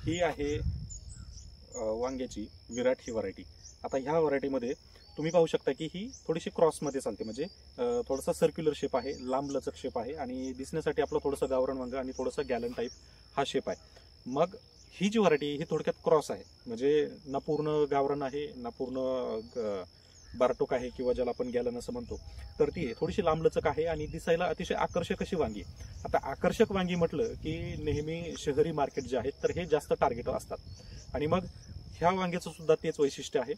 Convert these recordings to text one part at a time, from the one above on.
ही आहे वांग्याची विराट ही व्हरायटी. आता ह्या व्हरायटीमध्ये तुम्ही पाहू शकता की ही थोडीशी क्रॉसमध्ये चालते, म्हणजे थोडासा सर्क्युलर शेप आहे, लांब लचक शेप आहे आणि दिसण्यासाठी आपलं थोडंसं गावरान वांग आणि थोडंसं गॅलन टाईप हा शेप आहे. मग ही जी व्हरायटी ही थोडक्यात क्रॉस आहे, म्हणजे ना पूर्ण गावरान आहे ना पूर्ण बारटोक आहे किंवा ज्याला आपण गॅलन असं म्हणतो, तर ती थोडीशी लांबलचक आहे आणि दिसायला अतिशय आकर्षक अशी वांगी. आता आकर्षक वांगी म्हटलं की नेहमी शहरी मार्केट जे आहेत तर हे जास्त टार्गेट असतात आणि मग ह्या वांग्याचं सुद्धा तेच वैशिष्ट्य आहे,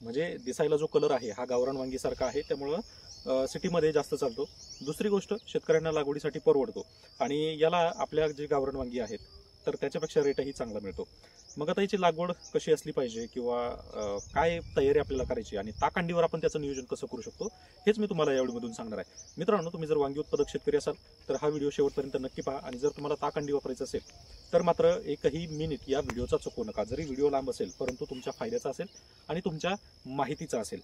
म्हणजे दिसायला जो कलर आहे हा गावरान वांगीसारखा आहे, त्यामुळं सिटीमध्ये जास्त चालतो. दुसरी गोष्ट, शेतकऱ्यांना लागवडीसाठी परवडतो आणि याला आपल्या जे गावरान वांगी आहेत तर त्याच्यापेक्षा रेटही चांगला मिळतो. मग आता याची लागवड कशी असली पाहिजे किंवा काय तयारी आपल्याला करायची आणि ताकंडीवर आपण त्याचं नियोजन कसं करू शकतो हेच मी तुम्हाला या व्हिडिओमधून सांगणार आहे. मित्रांनो, तुम्ही जर वांगी उत्पादक शेतकरी असाल तर हा व्हिडिओ शेवटपर्यंत नक्की पहा आणि जर तुम्हाला ताकंडी वापरायचं असेल तर मात्र एकही मिनिट या व्हिडिओचा चुकवू नका. जरी व्हिडिओ लांब असेल परंतु तुमच्या फायद्याचा असेल आणि तुमच्या माहितीचा असेल.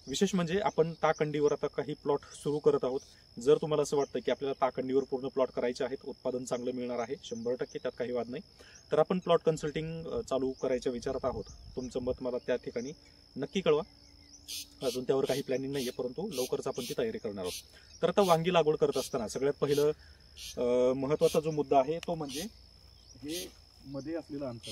विशेष म्हणजे आपण ताकंडीवर आता काही प्लॉट सुरू करत आहोत. जर तुम्हाला असं वाटतं की आपल्याला ताकंडीवर पूर्ण प्लॉट करायचे आहेत, उत्पादन चांगलं मिळणार आहे 100%, त्यात काही वाद नाही, तर आपण प्लॉट कन्सल्टिंग चालू करायच्या विचारात आहोत. तुमचं मत मला त्या ठिकाणी नक्की कळवा. अजून त्यावर काही प्लॅनिंग नाहीये, परंतु लवकरच आपण ती तयारी करणार आहोत. तर आता वांगी लागवड करत असताना सगळ्यात पहिलं महत्वाचा जो मुद्दा आहे तो म्हणजे हे मध्ये असलेलं अंतर.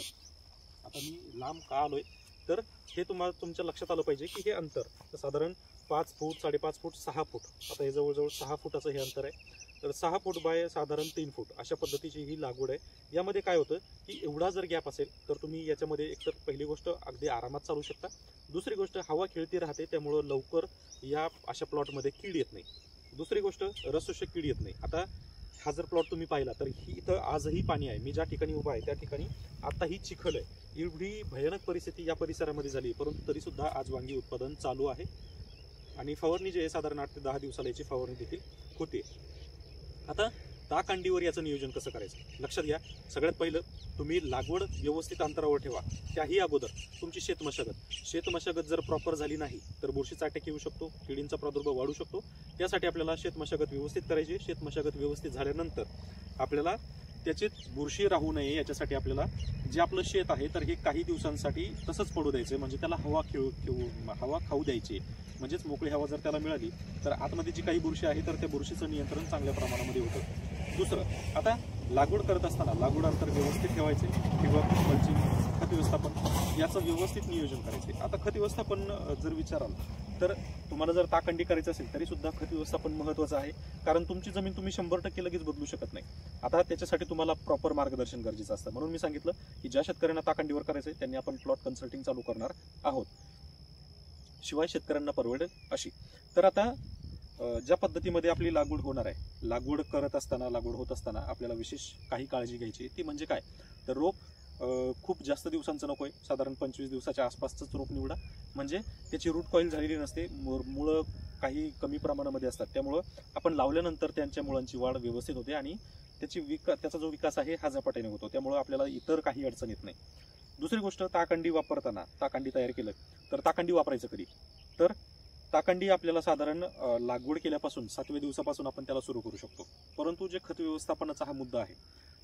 आता मी लांब का आलोय तर हे तुम्हाला तुमच्या लक्षात आलं पाहिजे की हे अंतर साधारण 5 फूट, 5.5 फूट, 6 फूट, आता हे जवळजवळ 6 फुटाचं हे अंतर आहे. तर 6 फूट बाय साधारण 3 फूट अशा पद्धतीची ही लागवड आहे. यामध्ये काय होतं की एवढा जर गॅप असेल तर तुम्ही याच्यामध्ये एकतर पहिली गोष्ट अगदी आरामात चालू शकता, दुसरी गोष्ट हवा खेळती राहते त्यामुळं लवकर या अशा प्लॉटमध्ये कीड येत नाही, दुसरी गोष्ट रसशोषक कीड येत नाही. आता हा जर प्लॉट तुम्ही पाहिला तर ही इथं आजही पाणी आहे. मी ज्या ठिकाणी उभा आहे त्या ठिकाणी आता ही चिखल आहे. एवढी भयानक परिस्थिती या परिसरामध्ये झाली, परंतु तरी सुद्धा आज वांगी उत्पादन चालू आहे आणि फवारणी जी आहे साधारण 8 ते 10 दिवसाला याची फवारणी देखील होते. आता ताकंडीवर याचं नियोजन कसं करायचं लक्षात घ्या. सगळ्यात पहिलं तुम्ही लागवड व्यवस्थित अंतरावर ठेवा. त्याही अगोदर तुमची शेतमशागत जर प्रॉपर झाली नाही तर बुरशीचा अटॅक येऊ शकतो, किडींचा प्रादुर्भाव वाढू शकतो. त्यासाठी आपल्याला शेतमशागत व्यवस्थित करायची. शेतमशागत व्यवस्थित झाल्यानंतर आपल्याला त्याच्यात बुरशी राहू नये याच्यासाठी आपल्याला जे आपलं शेत आहे तर हे काही दिवसांसाठी तसंच पडू द्यायचं, म्हणजे त्याला हवा खाऊ द्यायची. म्हणजेच मोकळी हवा जर त्याला मिळाली तर आतमध्ये जी काही बुरशी आहे तर त्या बुरशीचं नियंत्रण चांगल्या प्रमाणामध्ये होतं. दुसरं, आता लागवड करत असताना लागवड अंतर व्यवस्थित ठेवायचे किंवा मल्चिंग, खत व्यवस्थापन याचं व्यवस्थित नियोजन करायचे. आता खत व्यवस्थापन जर विचाराल तर तुम्हाला जर ताकंडी करायचं असेल तरी सुद्धा खत व्यवस्थापन महत्त्वाचं आहे, कारण तुमची जमीन तुम्ही 100% लगेच बदलू शकत नाही. आता त्याच्यासाठी तुम्हाला प्रॉपर मार्गदर्शन गरजेचं असतं. म्हणून मी सांगितलं की ज्या शेतकऱ्यांना ताकंडीवर करायचंय त्यांनी आपण प्लॉट कन्सल्टिंग चालू करणार आहोत, शिवाय शेतकऱ्यांना परवडेल अशी. तर आता ज्या पद्धतीमध्ये आपली लागवड होणार आहे, लागवड होत असताना आपल्याला विशेष काही काळजी घ्यायची. ती म्हणजे काय, तर रोप खूप जास्त दिवसांचं नकोय, साधारण 25 दिवसाच्या आसपासच रोप निवडा, म्हणजे त्याची रूट कॉईल झालेली नसते, मुळं काही कमी प्रमाणामध्ये असतात, त्यामुळं आपण लावल्यानंतर त्यांच्या मुळांची वाढ व्यवस्थित होते आणि त्याचा जो विकास आहे हा झपाट्याने होतो, त्यामुळं आपल्याला इतर काही अडचण येत नाही. दुसरी गोष्ट, ताकंडी वापरताना, ताकंडी तयार केलं तर ताकंडी वापरायचं कधी, तर ताकंडी आपल्याला साधारण लागवड केल्यापासून 7व्या दिवसापासून आपण त्याला सुरू करू शकतो. परंतु जे खत व्यवस्थापनाचा हा मुद्दा आहे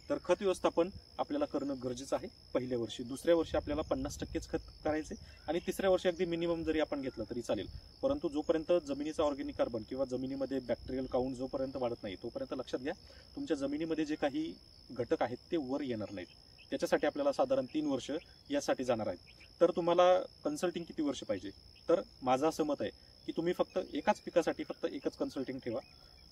तर खत व्यवस्थापन आपल्याला करणं गरजेचं आहे. पहिल्या वर्षी, दुसऱ्या वर्षी आपल्याला 50%च खत करायचे आणि तिसऱ्या वर्षी अगदी मिनिमम जरी आपण घेतलं तरी चालेल. परंतु जोपर्यंत जमिनीचा ऑर्गॅनिक कार्बन किंवा जमिनीमध्ये बॅक्टेरियल काउंट जोपर्यंत वाढत नाही तोपर्यंत लक्षात घ्या तुमच्या जमिनीमध्ये जे काही घटक आहेत ते वर येणार नाहीत. त्याच्यासाठी आपल्याला साधारण 3 वर्ष यासाठी जाणार आहेत. तर तुम्हाला कन्सल्टिंग किती वर्ष पाहिजे, तर माझं असं मत आहे की तुम्ही फक्त एकाच पिकासाठी फक्त एकच कन्सल्टिंग ठेवा.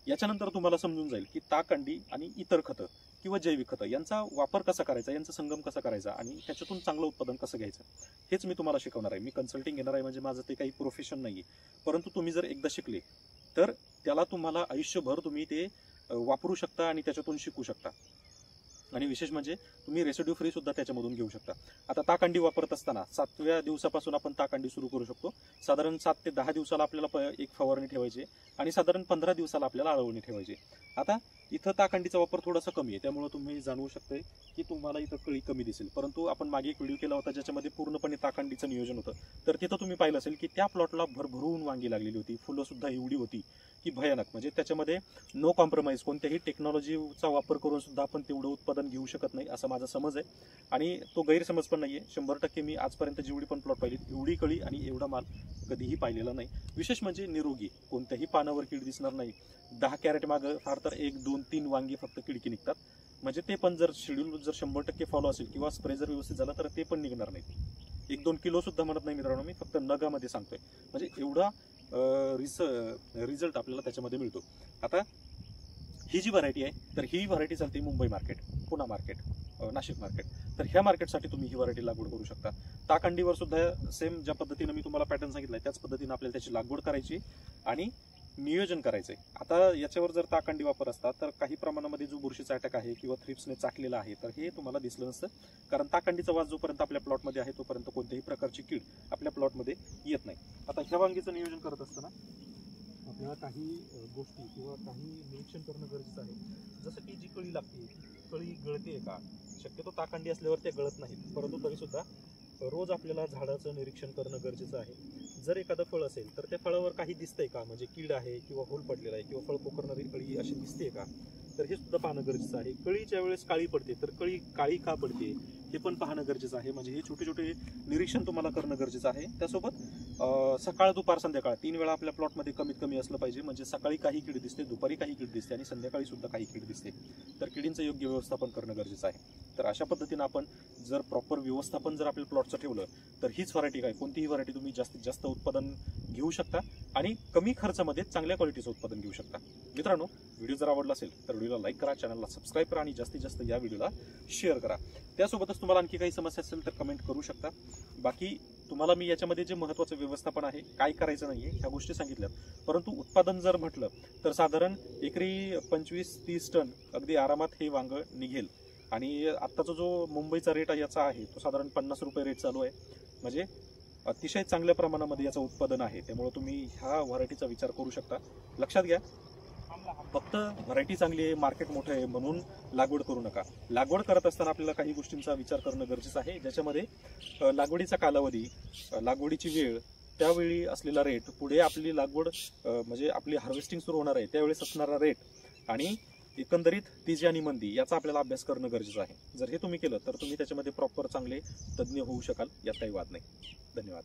याच्यानंतर तुम्हाला समजून जाईल की ताकंडी आणि इतर खतं किंवा जैविक खतं यांचा वापर कसा करायचा, यांचा संगम कसा करायचा आणि त्याच्यातून चांगलं उत्पादन कसं घ्यायचं, हेच मी तुम्हाला शिकवणार आहे. मी कन्सल्टिंग घेणार आहे, म्हणजे माझं ते काही प्रोफेशन नाही आहे, परंतु तुम्ही जर एकदा शिकले तर त्याला तुम्हाला आयुष्यभर तुम्ही ते वापरू शकता आणि त्याच्यातून शिकू शकता. आणि विशेष म्हणजे तुम्ही रेसिड्यू फ्री सुद्धा त्याच्यामधून घेऊ शकता. आता ताकंडी वापरत असताना 7व्या दिवसापासून आपण ताकंडी सुरू करू शकतो. साधारण 7 ते 10 दिवसाला आपल्याला एक फवारणी ठेवायची आणि साधारण 15 दिवसाला आपल्याला आळवणी ठेवायची. आता इथं ताकंडीचा वापर थोडासा कमी आहे, त्यामुळे तुम्ही जाणवू शकताय की तुम्हाला इथं कळी कमी दिसेल. परंतु आपण मागे एक व्हिडिओ केला होता ज्याच्यामध्ये पूर्णपणे ताकंडीचं नियोजन होतं, तर तिथं तुम्ही पाहिलं असेल की त्या प्लॉटला भरभरून वांगी लागलेली होती, फुलं सुद्धा एवढी होती की भयानक. म्हणजे त्याच्यामध्ये नो कॉम्प्रोमाइज, कोणत्याही टेक्नॉलॉजीचा वापर करून सुद्धा आपण तेवढं उत्पादन घेऊ शकत नाही असा माझा समज आहे. आणि तो गैरसमज पण नाहीये. 100% मी आजपर्यंत जेवढी पण प्लॉट पाहिली एवढी कळी आणि एवढा माल कधीही पाहिलेला नाही. विशेष म्हणजे निरोगी, कोणत्याही पानावर कीड दिसणार नाही. 10 कॅरेट मागं फार तर 1, 2, 3 वांगी फक्त किडकी निघतात. म्हणजे ते पण जर शेड्यूल जर 100% फॉलो असेल किंवा स्प्रे जर व्यवस्थित झाला तर ते पण निघणार नाहीत. 1-2 किलो सुद्धा म्हणत नाही मित्रांनो, मी फक्त नगामध्ये सांगतोय. म्हणजे एवढा रिझल्ट आपल्याला त्याच्यामध्ये मिळतो. आता ही जी व्हरायटी आहे तर ही व्हरायटी चालते Mumbai market, Pune market, Nashik market. तर ह्या मार्केटसाठी तुम्ही ही व्हरायटी लागवड करू शकता. ताकंडीवर सुद्धा सेम ज्या पद्धतीने मी तुम्हाला पॅटर्न सांगितलाय त्याच पद्धतीने आपल्याला त्याची लागवड करायची आणि नियोजन करायचंय. आता याच्यावर जर ताकंडी वापर असता तर काही प्रमाणामध्ये जो बुरशीचा अटॅक आहे किंवा थ्रिप्सने चाकलेला आहे तर हे तुम्हाला दिसलं नसतं. कारण ताकंडीचा वास जोपर्यंत आपल्या प्लॉटमध्ये आहे तोपर्यंत कोणत्याही प्रकारची कीड आपल्या प्लॉटमध्ये येत नाही. आता ह्या वांगीचं नियोजन करत असताना आपल्याला काही गोष्टी किंवा काही निरीक्षण करणं गरजेचं आहे. जसं की जी कळी लागते, कळी गळते का? शक्यतो ताकंडी असल्यावर ते गळत नाहीत, परंतु तरी सुद्धा रोज आपल्याला झाडाचं निरीक्षण करणं गरजेचं आहे. जर एखादं फळ असेल तर त्या फळावर काही दिसतंय का, म्हणजे कीड आहे किंवा होल पडलेला आहे किंवा फळ पोखरणारी कळी अशी दिसते का, तर हे सुद्धा पाहणं गरजेचं आहे. कळीच्या वेळेस काळी पडते तर कळी काळी का पडते हे पण पाहणं गरजेचं आहे. म्हणजे हे छोटे छोटे निरीक्षण तुम्हाला करणं गरजेचं आहे. त्यासोबत सकाळ, दुपार, संध्याकाळ 3 वेळा आपल्या प्लॉटमध्ये कमीत कमी असलं पाहिजे. म्हणजे सकाळी काही कीड दिसते, दुपारी काही कीड दिसते आणि संध्याकाळी सुद्धा काही कीड दिसते, तर किडींचं योग्य व्यवस्थापन करणं गरजेचं आहे. तर अशा पद्धतीनं आपण जर प्रॉपर व्यवस्थापन जर आपल्या प्लॉटचं ठेवलं तर हीच व्हरायटी काय, कोणतीही व्हरायटी तुम्ही जास्तीत जास्त उत्पादन घेऊ शकता आणि कमी खर्चामध्ये चांगल्या क्वालिटीचं उत्पादन घेऊ शकता. मित्रांनो, व्हिडिओ जर आवडला असेल तर व्हिडिओला लाईक करा, चॅनलला सबस्क्राईब करा आणि जास्तीत जास्त या व्हिडिओला शेअर करा. त्यासोबतच तुम्हाला आणखी काही समस्या असेल तर कमेंट करू शकता. बाकी तुम्हाला मी याच्यामध्ये जे महत्त्वाचं व्यवस्थापन आहे, काय करायचं नाहीये ह्या गोष्टी सांगितल्यात. परंतु उत्पादन जर म्हटलं तर साधारण एकरी 25-30 टन अगदी आरामात हे वांग निघेल. आणि आत्ताचा जो मुंबईचा रेट याचा आहे तो साधारण 50 रुपये रेट चालू आहे. म्हणजे अतिशय चांगल्या प्रमाणामध्ये याचं उत्पादन आहे. त्यामुळे तुम्ही ह्या व्हरायटीचा विचार करू शकता. लक्षात घ्या, फक्त व्हरायटी चांगली आहे, मार्केट मोठं आहे म्हणून लागवड करू नका. लागवड करत असताना आपल्याला काही गोष्टींचा विचार करणं गरजेचं आहे, ज्याच्यामध्ये लागवडीचा कालावधी, लागवडीची वेळ, त्यावेळी असलेला रेट, पुढे आपली लागवड म्हणजे आपली हार्वेस्टिंग सुरू होणार आहे त्यावेळेस असणारा रेट आणि एकंदरीत तेजी आणि मंदी याचा आपल्याला अभ्यास करणं गरजेचं आहे. जर हे तुम्ही केलं तर तुम्ही त्याच्यामध्ये प्रॉपर चांगले तज्ज्ञ होऊ शकाल, यात काही वाद नाही. धन्यवाद.